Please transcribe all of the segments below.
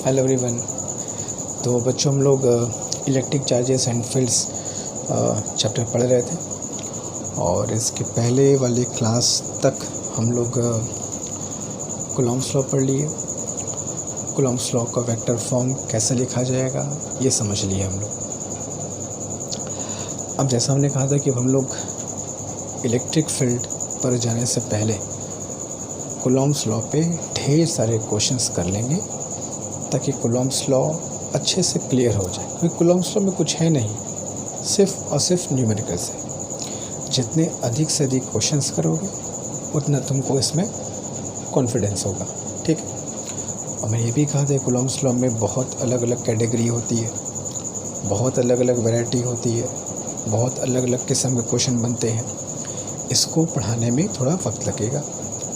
Hello everyone. तो बच्चों हम लोग electric charges and fields chapter पढ़ रहे थे और इसके पहले वाली क्लास तक हम लोग कूलॉम्स लॉ पढ़ लिए। कूलॉम्स लॉ का वेक्टर फॉर्म कैसे लिखा जाएगा ये समझ लिए हम लोग। अब जैसा हमने कहा था कि हम लोग इलेक्ट्रिक फील्ड पर जाने से पहले कूलॉम्स लॉ पे ढेर सारे क्वेश्चंस कर लेंगे ताकि कूलॉम्स लॉ अच्छे से क्लियर हो जाए। क्योंकि कूलॉम्स लॉ में कुछ है नहीं, सिर्फ और सिर्फ न्यूमेरिकल्स है। जितने अधिक से अधिक क्वेश्चंस करोगे उतना तुमको इसमें कॉन्फिडेंस होगा, ठीक है। और मैं ये भी कहा था कूलॉम्स लॉ में बहुत अलग अलग कैटेगरी होती है, बहुत अलग अलग वैरायटी होती है, बहुत अलग अलग किस्म के क्वेश्चन बनते हैं। इसको पढ़ाने में थोड़ा वक्त लगेगा,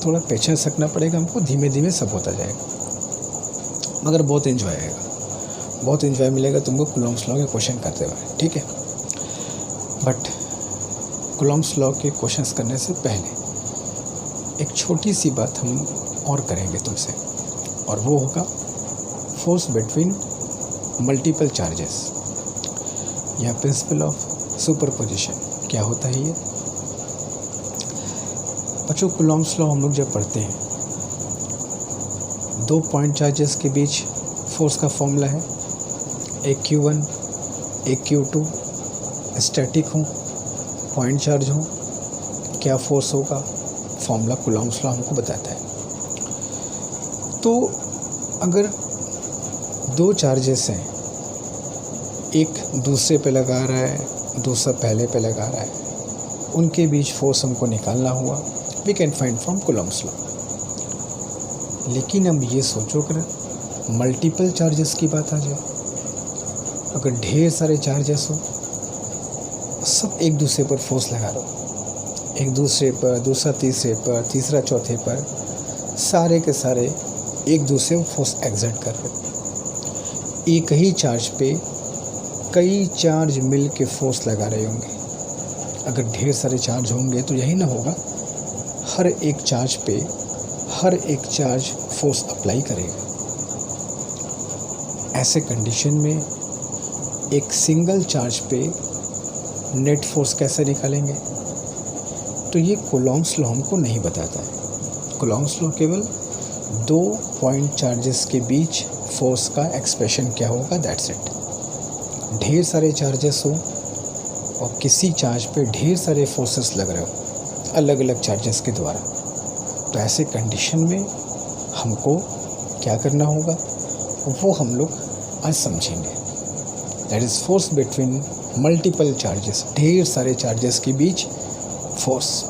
थोड़ा पेशेंस रखना पड़ेगा हमको, धीमे धीमे सब होता जाएगा, मगर बहुत एंजॉय आएगा, बहुत एंजॉय मिलेगा तुमको कूलॉम्स लॉ के क्वेश्चन करते हुए, ठीक है। बट कूलॉम्स लॉ के क्वेश्चंस करने से पहले एक छोटी सी बात हम और करेंगे तुमसे, और वो होगा फोर्स बिटवीन मल्टीपल चार्जेस या प्रिंसिपल ऑफ सुपरपोजिशन। क्या होता है ये बच्चों? कूलॉम्स लॉ हम लोग जब पढ़ते हैं, दो पॉइंट चार्जेस के बीच फोर्स का फॉर्मूला है, एक Q1 एक Q2, स्टैटिक हो, पॉइंट चार्ज हो, क्या फोर्स होगा, फॉर्मूला कूलॉम्स लॉ हमको बताता है। तो अगर दो चार्जेस हैं, एक दूसरे पे लगा रहा है, दूसरा पहले पे लगा रहा है, उनके बीच फोर्स हमको निकालना हुआ, we can find from Coulomb's law. लेकिन अब ये सोचो कर मल्टीपल चार्जेस की बात आ जाए, अगर ढेर सारे चार्जेस हो, सब एक दूसरे पर फोर्स लगा रहे हो, एक दूसरे पर, दूसरा तीसरे पर, तीसरा चौथे पर, सारे के सारे एक दूसरे पर फोर्स एक्सर्ट कर रहे हो। एक ही चार्ज पे कई चार्ज मिल के फोर्स लगा रहे होंगे। अगर ढेर सारे चार्ज होंगे तो यही ना होगा, हर एक चार्ज पे हर एक चार्ज फोर्स अप्लाई करेगा। ऐसे कंडीशन में एक सिंगल चार्ज पे नेट फोर्स कैसे निकालेंगे? तो ये कूलॉम्स लॉ हमको नहीं बताता है। कूलॉम्स लॉ केवल दो पॉइंट चार्जेस के बीच फोर्स का एक्सप्रेशन क्या होगा, दैट्स इट। ढेर सारे चार्जेस हो और किसी चार्ज पे ढेर सारे फोर्सेस लग रहे हो अलग अलग चार्जेस के द्वारा, तो ऐसे कंडीशन में हमको क्या करना होगा वो हम लोग आज समझेंगे। That is force between multiple charges, ढेर सारे चार्जेस के बीच फोर्स।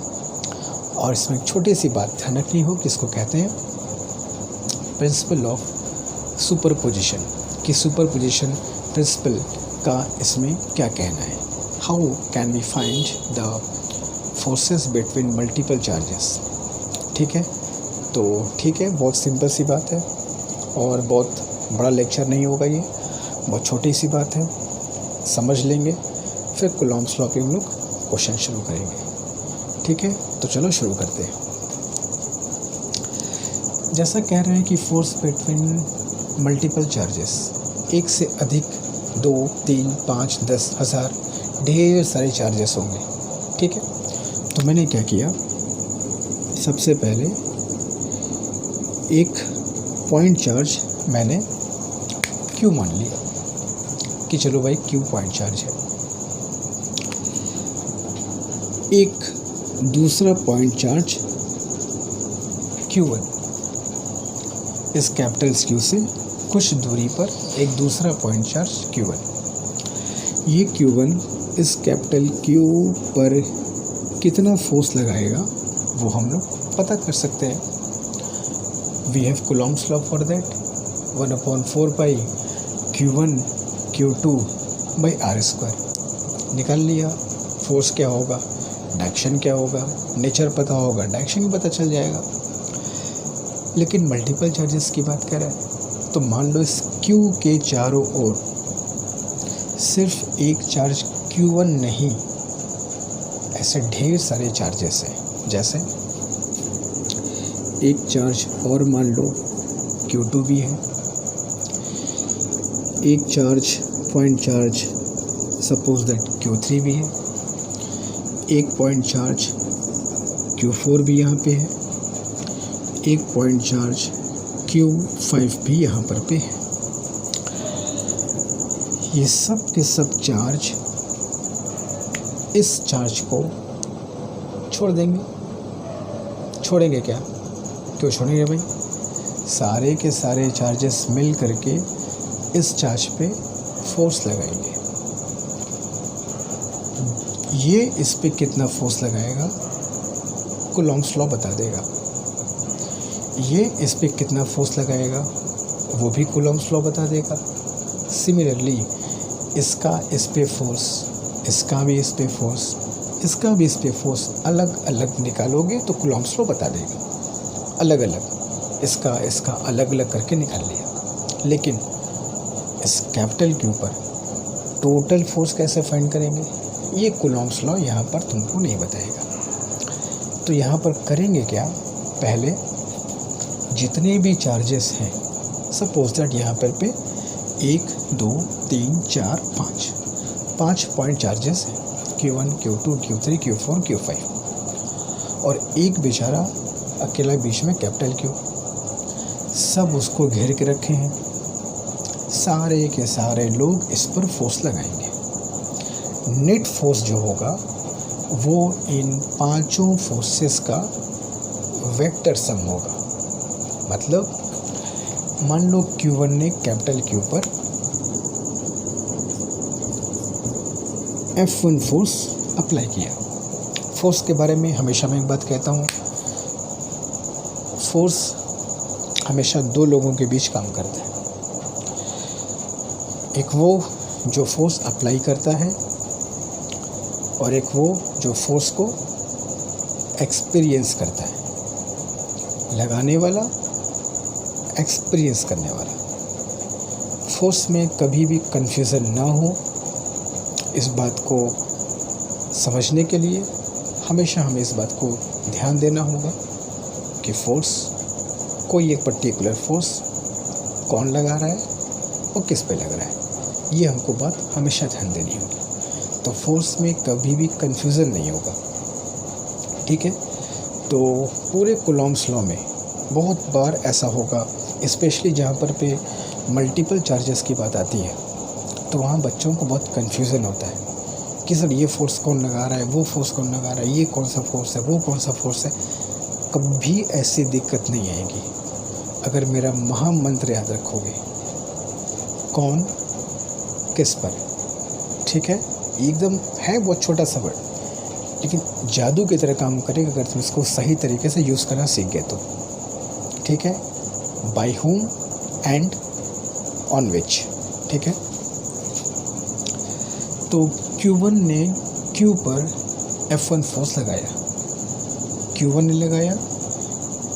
और इसमें एक छोटी सी बात ध्यान रखनी हो कि इसको कहते हैं प्रिंसिपल ऑफ सुपरपोजिशन, कि सुपरपोजिशन प्रिंसिपल का इसमें क्या कहना है। How can we find the forces between multiple charges, ठीक है। तो ठीक है, बहुत सिंपल सी बात है और बहुत बड़ा लेक्चर नहीं होगा, ये बहुत छोटी सी बात है, समझ लेंगे, फिर कूलॉम्स लॉ पे हम लोग क्वेश्चन शुरू करेंगे, ठीक है। तो चलो शुरू करते हैं। जैसा कह रहे हैं कि फोर्स बिटवीन मल्टीपल चार्जेस, एक से अधिक, 2, 3, 5, 10, 1000 ढेर सारे चार्जेस होंगे, ठीक है। तो मैंने क्या किया, सबसे पहले एक पॉइंट चार्ज मैंने Q मान लिया कि चलो भाई Q पॉइंट चार्ज है। एक दूसरा पॉइंट चार्ज Q1, इस कैपिटल Q से कुछ दूरी पर एक दूसरा पॉइंट चार्ज Q1। ये Q1 इस कैपिटल Q पर कितना फोर्स लगाएगा वो हम लोग पता कर सकते हैं। We have Coulomb's law for that, 1/4 pi Q1 Q2 by r²। निकाल लिया फोर्स क्या होगा, डायरेक्शन क्या होगा, नेचर पता होगा, डायरेक्शन भी पता चल जाएगा। लेकिन मल्टीपल चार्जेस की बात कर रहे हैं, तो मान लो इस Q के चारों ओर सिर्फ एक चार्ज Q1 नहीं, ऐसे ढेर सारे चार्जेस हैं। जैसे एक चार्ज और मान लो Q2 भी है, एक charge point charge suppose that Q3 भी है, एक पॉइंट चार्ज Q4 भी यहाँ पे है, एक पॉइंट चार्ज Q5 भी यहाँ पर पे है। ये सब के सब चार्ज इस चार्ज को छोड़ देंगे। छोड़ेंगे क्या? क्यों छोड़ेंगे भाई? सारे के सारे चार्जेस मिल करके इस चार्ज पे फोर्स लगाएंगे। ये इस पे कितना फोर्स लगाएगा कूलॉम्स लॉ बता देगा। ये इस पे कितना फोर्स लगाएगा वो भी कूलॉम्स लॉ बता देगा। सिमिलरली इसका इस पे फोर्स, इसका भी इस पे फोर्स, इसका भी इस पे फोर्स अलग अलग निकालोगे तो कूलॉम्स लॉ बता देगा। अलग अलग इसका अलग अलग करके निकाल लिया। लेकिन इस कैपिटल Q पर टोटल फोर्स कैसे फाइंड करेंगे ये कूलॉम्स लॉ यहाँ पर तुमको नहीं बताएगा। तो यहाँ पर करेंगे क्या, पहले जितने भी चार्जेस हैं सपोज दैट यहाँ पर पे 1 2 3 4 5 पॉइंट चार्जेस हैं Q1 Q2 Q3 Q4 Q5 और एक बेचारा अकेला बीच में कैपिटल Q। सब उसको घेर के रखे हैं। सारे के सारे लोग इस पर फोर्स लगाएंगे। नेट फोर्स जो होगा वो इन पांचों फोर्सेस का वेक्टर सम होगा। मतलब मान लो Q1 ने कैपिटल Q पर F1 फोर्स अप्लाई किया। फोर्स के बारे में हमेशा मैं एक बात कहता हूँ, फोर्स हमेशा दो लोगों के बीच काम करता है। एक वो जो फोर्स अप्लाई करता है और एक वो जो फोर्स को एक्सपीरियंस करता है। लगाने वाला, एक्सपीरियंस करने वाला। फोर्स में कभी भी कन्फ्यूज़न ना हो, इस बात को समझने के लिए हमेशा हमें इस बात को ध्यान देना होगा कि फोर्स, कोई एक पर्टिकुलर फोर्स कौन लगा रहा है और किस पे लग रहा है, ये हमको बात हमेशा ध्यान देनी होगी। तो फोर्स में कभी भी कन्फ्यूज़न नहीं होगा। ठीक है। तो पूरे कूलॉम्स लॉ में बहुत बार ऐसा होगा, स्पेशली जहाँ पर पे मल्टीपल चार्जेस की बात आती है तो वहाँ बच्चों को बहुत कन्फ्यूज़न होता है कि सर ये फोर्स कौन लगा रहा है, वो फोर्स कौन लगा रहा है, ये कौन सा फोर्स है, वो कौन सा फोर्स है। कभी ऐसी दिक्कत नहीं आएगी अगर मेरा महामंत्र याद रखोगे, कौन किस पर। ठीक है। एकदम है बहुत छोटा सा वर्ड, लेकिन जादू की तरह काम करेगा अगर तुम इसको सही तरीके से यूज़ करना सीख गए तो। ठीक है। By whom and on which. ठीक है। तो Q1 ने Q पर F1 फोर्स लगाया, Q1 ने लगाया,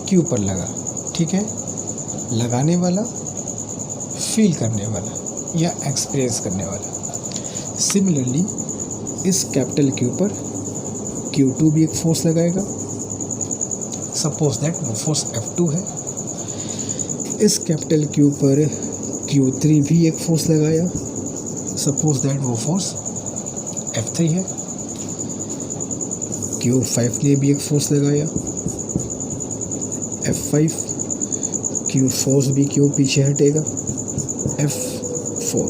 Q पर लगा। ठीक है। लगाने वाला, फील करने वाला या एक्सपीरियंस करने वाला। सिमिलरली इस कैपिटल Q पर Q2 भी एक फोर्स लगाएगा। सपोज दैट वो फोर्स F2 है। इस कैपिटल Q पर Q3 भी एक फोर्स लगाया। सपोज दैट वो फोर्स F3 है। Q5 ने भी एक फोर्स लगाया F5। Q4 भी क्यों पीछे हटेगा F4।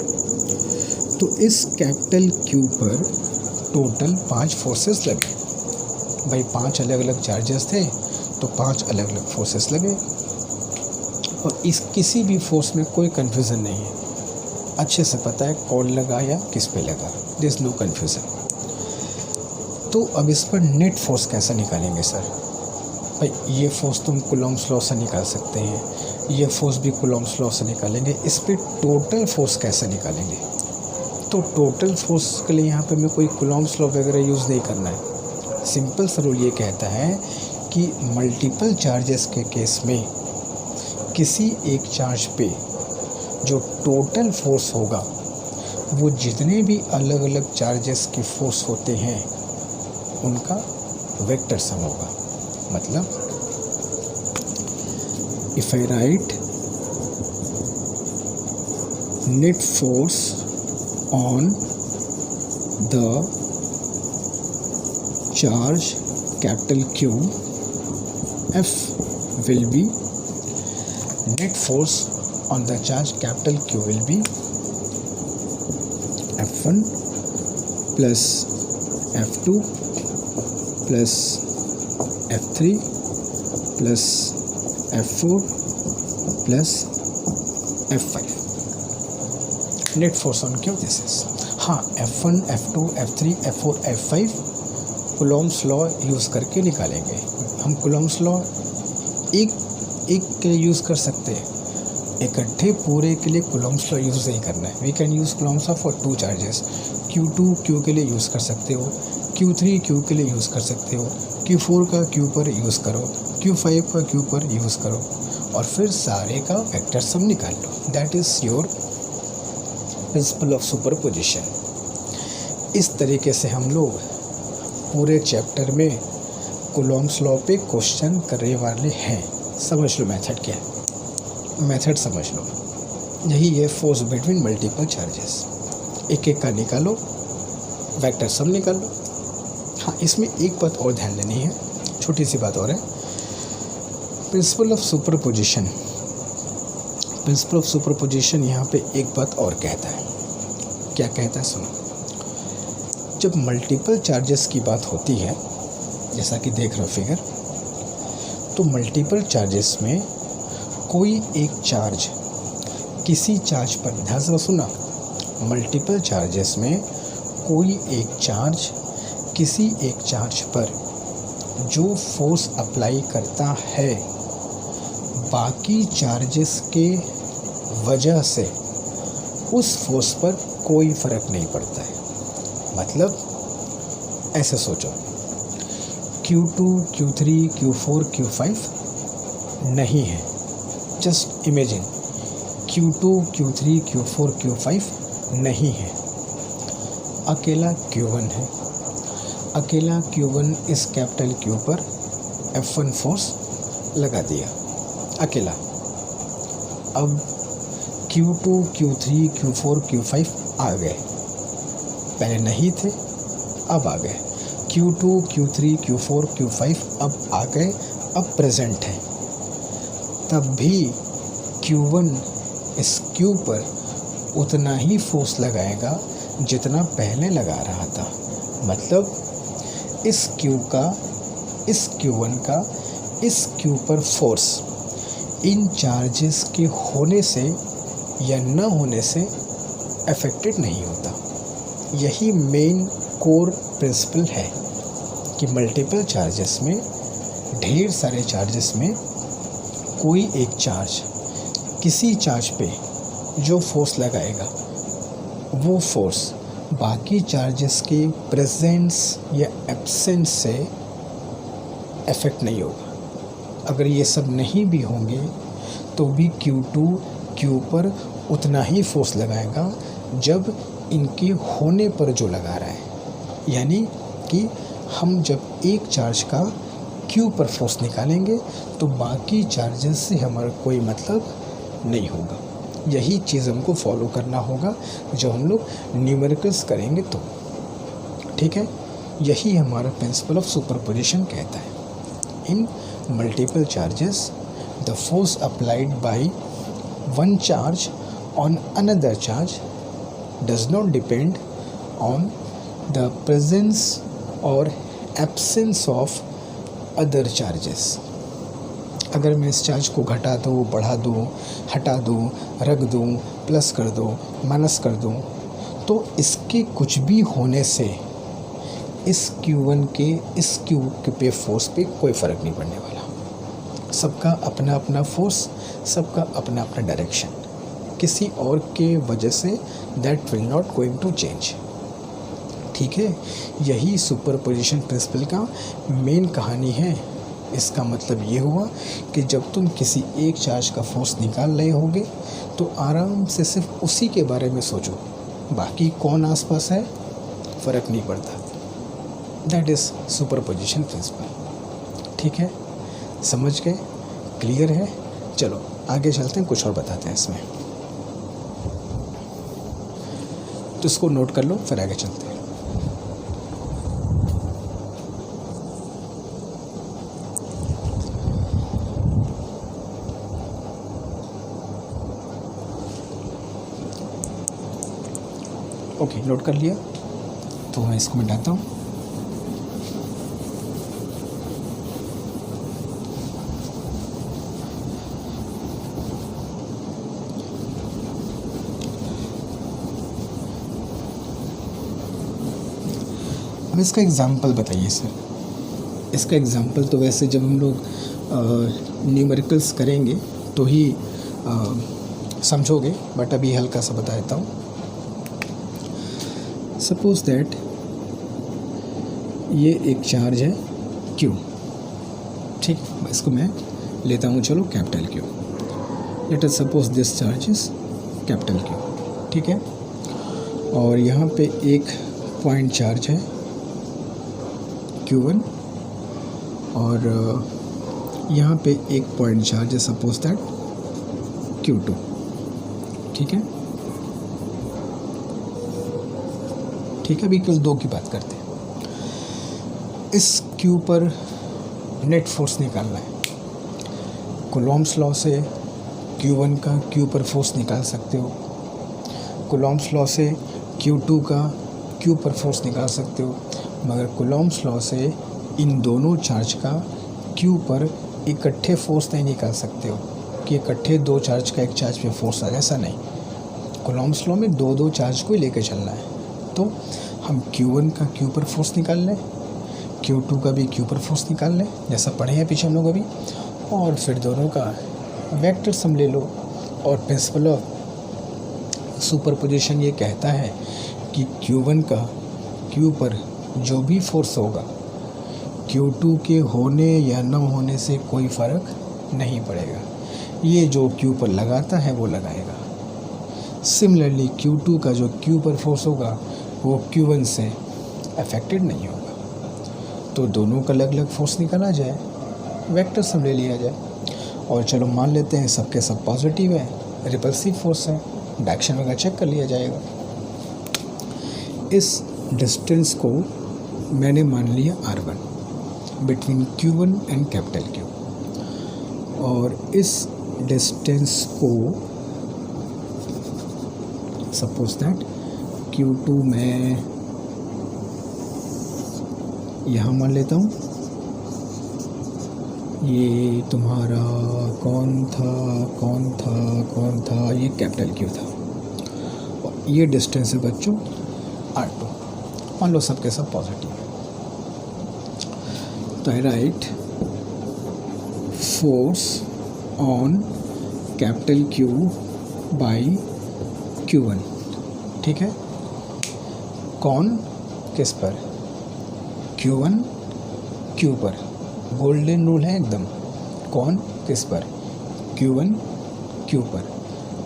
तो इस कैपिटल Q पर टोटल 5 फोर्सेस लगे। भाई 5 अलग अलग चार्जेस थे तो 5 अलग अलग फोर्सेस लगे और इस किसी भी फोर्स में कोई कन्फ्यूज़न नहीं है। अच्छे से पता है कौन लगा या किस पे लगा। There is no confusion. तो अब इस पर नेट फोर्स कैसे निकालेंगे सर? भाई ये फोर्स तुम कूलॉम्स लॉ से निकाल सकते हैं, ये फोर्स भी कूलॉम्स लॉ से निकालेंगे। इस पर टोटल फोर्स कैसे निकालेंगे? तो टोटल फोर्स के लिए यहाँ पे मैं कोई कूलॉम्स लॉ वगैरह यूज़ नहीं करना है। सिंपल सा रूल ये कहता है कि मल्टीपल चार्जेस के केस में किसी एक चार्ज पे जो टोटल फोर्स होगा वो जितने भी अलग अलग चार्जेस के फोर्स होते हैं उनका वेक्टर सम होगा। मतलब if I right net force on the charge capital Q, F will be net force on the charge capital Q will be F1 plus F2 plus F3 plus F4 plus F5. Net force on Q this is, हाँ F1, F2, F3, F4, F5 Coulomb's law use करके निकालेंगे हम। Coulomb's law एक के लिए use कर सकते हैं, इकट्ठे पूरे के लिए कूलॉम्स लॉ यूज़ नहीं करना है। We can use Coulomb's law for two charges. Q2 Q के लिए यूज़ कर सकते हो, Q3 Q के लिए यूज़ कर सकते हो, Q4 का Q पर यूज़ करो, Q5 का Q पर यूज़ करो और फिर सारे का वेक्टर सम निकाल लो। That is your principle of superposition. इस तरीके से हम लोग पूरे चैप्टर में कूलॉम्स लॉ पे क्वेश्चन करने वाले हैं। समझ लो मेथड क्या है, मेथड समझ लो। यही है फोर्स बिटवीन मल्टीपल चार्जेस। एक एक का निकालो, वेक्टर सम निकालो। हाँ, इसमें एक बात और ध्यान देनी है, छोटी सी बात और है। Principal of superposition, principal of superposition यहाँ पे एक बात और कहता है। क्या कहता है सुनो। जब मल्टीपल चार्जेस की बात होती है, जैसा कि देख रहे हो फिगर, तो मल्टीपल चार्जेस में कोई एक चार्ज किसी चार्ज पर, ध्यान से सुना, मल्टीपल चार्जेस में कोई एक चार्ज किसी एक चार्ज पर जो फोर्स अप्लाई करता है, बाकी चार्जेस के वजह से उस फोर्स पर कोई फ़र्क नहीं पड़ता है। मतलब ऐसे सोचो, Q2, Q3, Q4, Q5 नहीं है। Just imagine, Q2, Q3, Q4, Q5 नहीं है, अकेला Q1 है। अकेला Q1 इस कैपिटल Q पर F1 फोर्स लगा दिया, अकेला। अब Q2, Q3, Q4, Q5 आ गए, पहले नहीं थे अब आ गए। Q2, Q3, Q4, Q5 अब आ गए, अब प्रेजेंट है। तब भी Q1 इस Q पर उतना ही फोर्स लगाएगा जितना पहले लगा रहा था। मतलब इस Q का, इस Q1 का इस Q पर फोर्स इन चार्जेस के होने से या न होने से अफेक्टेड नहीं होता। यही मेन कोर प्रिंसिपल है कि मल्टीपल चार्जेस में, ढेर सारे चार्जेस में कोई एक चार्ज किसी चार्ज पे जो फोर्स लगाएगा, वो फोर्स बाकी चार्जेस के प्रेजेंस या एब्सेंस से अफेक्ट नहीं होगा। अगर ये सब नहीं भी होंगे तो भी Q2 Q पर उतना ही फोर्स लगाएगा जब इनके होने पर जो लगा रहा है। यानी कि हम जब एक चार्ज का Q पर फोर्स निकालेंगे तो बाकी चार्जेस से हमारा कोई मतलब नहीं होगा। यही चीज़ हमको फॉलो करना होगा जब हम लोग न्यूमेरिकल्स करेंगे तो, ठीक है। यही हमारा प्रिंसिपल ऑफ सुपरपोजिशन कहता है। इन multiple charges the force applied by one charge on another charge does not depend on the presence or absence of other charges। अगर मैं इस चार्ज को घटा दूँ, बढ़ा दूँ, हटा दूँ, रख दूँ, प्लस कर दूँ, माइनस कर दूँ, तो इसके कुछ भी होने से इस Q1 के इस Q पे फोर्स पे कोई फ़र्क नहीं पड़ने वाला। सबका अपना अपना फोर्स, सबका अपना अपना डायरेक्शन, किसी और के वजह से that will not going to change. ठीक है, यही सुपरपोजिशन प्रिंसिपल का मेन कहानी है। इसका मतलब ये हुआ कि जब तुम किसी एक चार्ज का फोर्स निकाल रहे होगे तो आराम से सिर्फ उसी के बारे में सोचो, बाकी कौन आसपास है फ़र्क नहीं पड़ता। That is superposition principle. ठीक है, समझ गए, क्लियर है। चलो आगे चलते हैं, कुछ और बताते हैं इसमें। तो इसको नोट कर लो, फिर आगे चलते हैं। ओके, नोट कर लिया, तो मैं इसको मिटाता हूँ। अब इसका एग्ज़ाम्पल बताइए सर। इसका एग्ज़ाम्पल तो वैसे जब हम लोग न्यूमेरिकल्स करेंगे तो ही समझोगे, बट अभी हल्का सा बता देता हूँ। सपोज दैट ये एक चार्ज है Q, ठीक, इसको मैं लेता हूँ चलो capital Q। Let us suppose this charge is capital Q, ठीक है। और यहाँ पे एक पॉइंट चार्ज है Q1 और यहाँ पे एक पॉइंट चार्ज है सपोज दैट Q2, ठीक है। ठीक है, अभी केवल 2 की बात करते हैं। इस Q पर नेट फोर्स निकालना है। कूलॉम्स लॉ से Q1 का Q पर फोर्स निकाल सकते हो, कूलॉम्स लॉ से Q2 का Q पर फोर्स निकाल सकते हो, मगर कूलॉम्स लॉ से इन दोनों चार्ज का Q पर इकट्ठे फोर्स नहीं निकाल सकते हो कि इकट्ठे 2 चार्ज का एक चार्ज पे फोर्स आ जाए, ऐसा नहीं। कूलॉम्स लॉ में 2 चार्ज को ही लेकर चलना है। तो हम Q1 का Q पर फोर्स निकाल लें, Q2 का भी Q पर फोर्स निकाल लें, जैसा पढ़े हैं पीछे हम लोग अभी, और फिर दोनों का वेक्टर सम ले लो। और प्रिंसिपल ऑफ सुपरपोजिशन ये कहता है कि Q1 का Q पर जो भी फोर्स होगा Q2 के होने या न होने से कोई फ़र्क नहीं पड़ेगा, ये जो Q पर लगाता है वो लगाएगा। सिमिलरली Q2 का जो Q पर फोर्स होगा वो Q1 से अफेक्टेड नहीं होगा। तो दोनों का अलग अलग फोर्स निकाला जाए, वेक्टर सम ले लिया जाए, और चलो मान लेते हैं सबके सब पॉजिटिव है, रिपल्सिव फोर्स है, डायरेक्शन वगैरह चेक कर लिया जाएगा। इस डिस्टेंस को मैंने मान लिया R1 between Q1 and capital Q, और इस डिस्टेंस को सपोज दैट Q2 मैं यहाँ मान लेता हूँ। ये तुम्हारा कौन था, ये कैपिटल Q था, और ये डिस्टेंस है बच्चों R2। मान लो सबके सब पॉजिटिव है, तो I write force on capital Q by Q1, ठीक है। कौन किस पर, Q1 Q पर, गोल्डन रूल है एकदम। कौन किस पर, Q1 Q पर,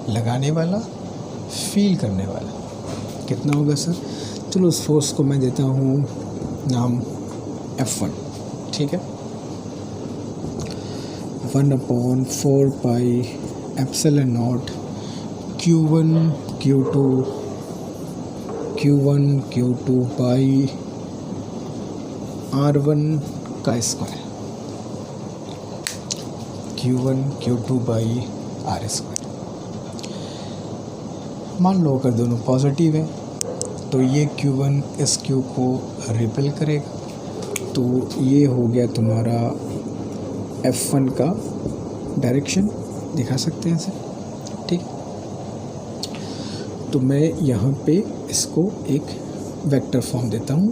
लगाने वाला फील करने वाला। कितना होगा सर? चलो उस फोर्स को मैं देता हूँ नाम F1, ठीक है। 1/4 pi epsilon not Q1 Q2 by R1 का square, Q1 Q2 by R square. मान लो अगर दोनों पॉजिटिव है तो ये Q1 इस Q को रिपेल करेगा, तो ये हो गया तुम्हारा F1 का डायरेक्शन, दिखा सकते हैं सर, ठीक। तो मैं यहाँ पे इसको एक वेक्टर फॉर्म देता हूँ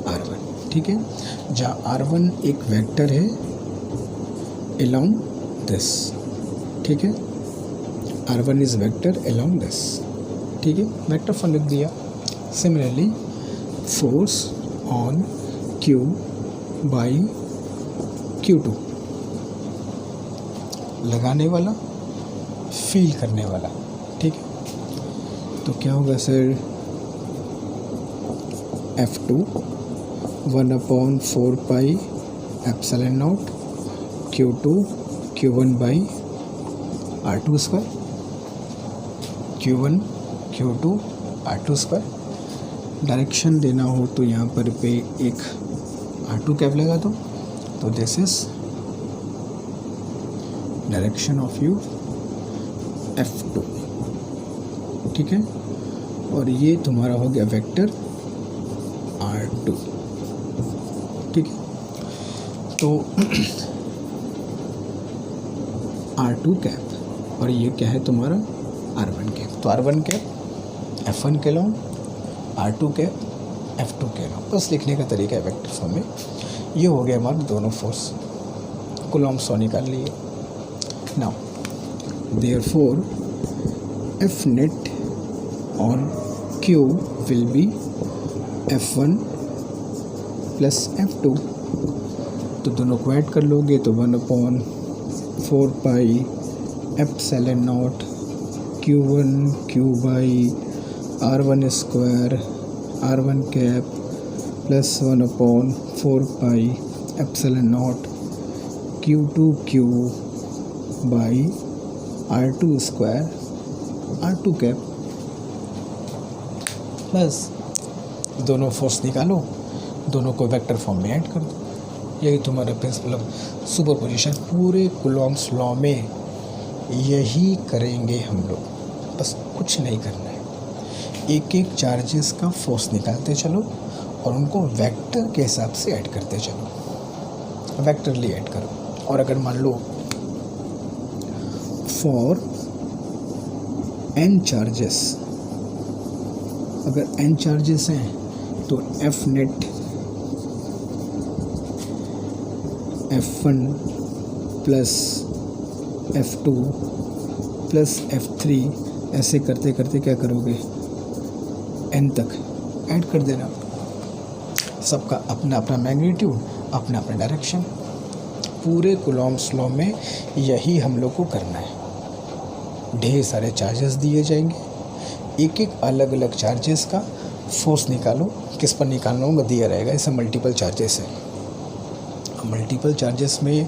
R1, ठीक है, जहाँ R1 एक वेक्टर है along this, ठीक है। R1 is vector along this, ठीक है, वेक्टर फॉर्म लिख दिया। Similarly force on Q by Q2, लगाने वाला फील करने वाला, ठीक है। तो क्या होगा sir? F2 1/4 pi epsilon not Q2 Q1 by R2 square, Q1 Q2 R2 square. Direction देना हो तो यहाँ पर पे एक R2 कैप लगा दो, तो this is direction of you F2, ठीक है। और ये तुम्हारा हो गया वेक्टर R2, ठीक है। तो R2 कैप और ये क्या है तुम्हारा R1 कैप। तो R1 कैप F1 के लॉन्ग, R2 कैप F2 के लॉन्ग, बस लिखने का तरीका है वेक्टर फॉर्म में। ये हो गया हमारे दोनों फोर्स, कूलॉम्ब्स लॉ निकाल लिए। Now therefore F net on Q will be F1 plus F2, तो दोनों को ऐड कर लोगे तो 1/4 pi epsilon not Q1 Q by R1 square R1 cap plus 1/4 pi epsilon not Q2 Q by R2 square R2 cap. बस दोनों force निकालो, दोनों को वेक्टर फॉर्म में ऐड कर दो। यही तुम्हारा प्रिंसिपल ऑफ सुपरपोजिशन। पूरे कूलॉम्ब्स लॉ में यही करेंगे हम लोग, बस कुछ नहीं करना है। एक एक चार्जेस का फोर्स निकालते चलो और उनको वेक्टर के हिसाब से ऐड करते चलो, वेक्टरली ऐड करो। और अगर मान लो फॉर n चार्जेस, अगर n चार्जेस हैं तो F net F1 plus F2 plus F3 ऐसे करते करते क्या करोगे, n तक ऐड कर देना। सबका अपना अपना मैग्नीट्यूड, अपना अपना डायरेक्शन। पूरे कूलॉम्ब्स लॉ में यही हम लोग को करना है। ढेर सारे चार्जेस दिए जाएंगे, एक एक अलग अलग चार्जेस का फोर्स निकालो। किस पर निकालना होगा दिया रहेगा, ऐसे मल्टीपल चार्जेस है। मल्टीपल चार्जेस में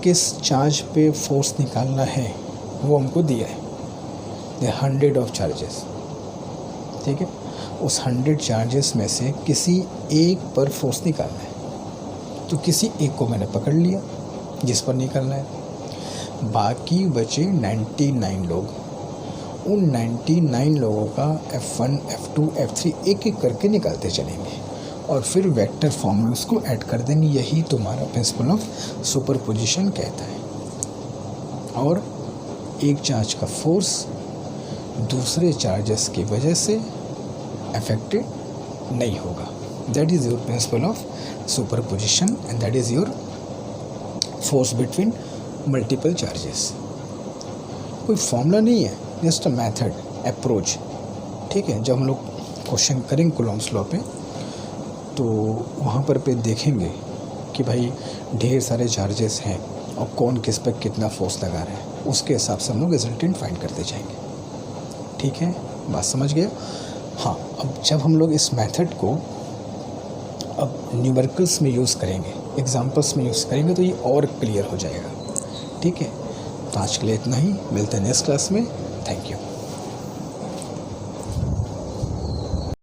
किस चार्ज पे फोर्स निकालना है वो हमको दिया है, 100 ऑफ चार्जेस, ठीक है। उस 100 चार्जेस में से किसी एक पर फोर्स निकालना है, तो किसी एक को मैंने पकड़ लिया जिस पर निकालना है। बाकी बचे 99 लोग, उन 99 लोगों का F1 F2 F3 एक एक करके निकालते चलेंगे और फिर वेक्टर फॉर्म में उसको ऐड कर देंगे। यही तुम्हारा प्रिंसिपल ऑफ सुपरपोजिशन कहता है। और एक चार्ज का फोर्स दूसरे चार्जेस की वजह से अफेक्टेड नहीं होगा। That is your principle of superposition and that is your force between multiple charges. कोई फॉर्मूला नहीं है, जस्ट अ मेथड, अप्रोच, ठीक है। जब हम लोग क्वेश्चन करेंगे कूलॉम्ब्स लॉ पे तो वहाँ पर देखेंगे कि भाई ढेर सारे चार्जेस हैं और कौन किस पर कितना फोर्स लगा रहा है, उसके हिसाब से हम लोग रिजल्टेंट फाइंड करते जाएंगे, ठीक है। बात समझ गए? हाँ, अब जब हम लोग इस मेथड को अब न्यूमेरिकल्स में यूज़ करेंगे, एग्जांपल्स में यूज़ करेंगे तो ये और क्लियर हो जाएगा, ठीक है। तो आज के लिए इतना ही, मिलते हैं नेक्स्ट क्लास में। Thank you.